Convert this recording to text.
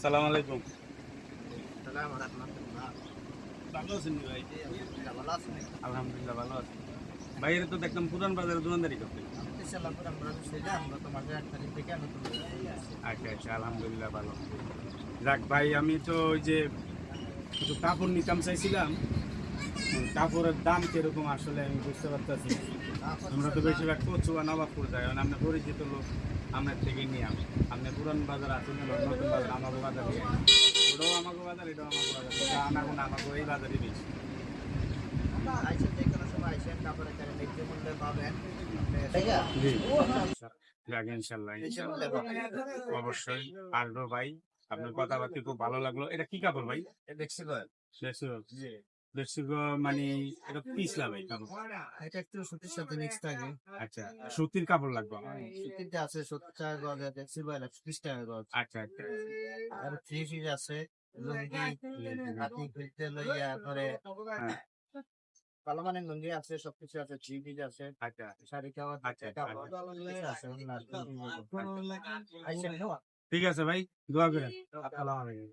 আসসালামু আলাইকুম। সালাম রাহমাতুল্লাহ। ভালো আছেন নি ভাই? আলহামদুলিল্লাহ ভালো আছেন? আলহামদুলিল্লাহ ভালো আছি। ভাইয়ের তো দেখলাম পুরান বাজারে দোকানদারি করতেন। আমি তো সালামপুর আমরা ছিলাম গত মাসের 1 তারিখ থেকে নতুন দোকানে আসছি। আচ্ছা, আচ্ছা আলহামদুলিল্লাহ ভালো। যাক ভাই আমি তো ওই যে একটু কাপড় নিতাম চাইছিলাম। কাপড়ের দাম কিরকম আসলে আমি বুঝতে পারতেছি না। আমরা তো বেশিরভাগ কচুয়া নবাবপুর যাই, কারণ আমরা পরিচিত লোক আপনার থেকে নিয়ে আমি। আপনি পুরান বাজার আছেন নতুন বাজার আমাকে বাজার দিয়ে। ওটাও আমাকে বাজার, এটাও আমাকে বাজার। কিন্তু আনাগোনা আমাকে এই বাজারই বেশি। আইসেন যে কোনো সময় আইসেন কাপড়ের কারণে ন্যায্য মূল্যে পাবেন। জি। যাক ইনশাল্লাহ, ইনশাল্লাহ। অবশ্যই আসবো ভাই। আপনার কথাবার্তা খুব ভালো লাগলো। এটা কি কাপড় ভাই? দেখছি ভাই। বেক্সিগো মানে এটা পিছলা ভাই কাপড়। এটা একটু সুতির সাথে মিক্স থাকে। আচ্ছা, সুতির কাপড় লাগবে আমার। সুতিরটা আছে 70 টাকা গজ, দেখছি ভাই 120 টাকা গজ। আচ্ছা, আচ্ছা। আর থ্রি পিস আছে লুঙ্গি হাতি খুলতে লইয়া করে হ্যাঁ, ভালো মানের লুঙ্গি আছে, সবকিছু আছে, থ্রি পিস আছে, আচ্ছা, শাড়ি কাপড় আচ্ছা, কাপড় আছে ওনার। আইসেন ঠিক আছে ভাই, দোয়া করেন। আসসালামু আলাইকুম।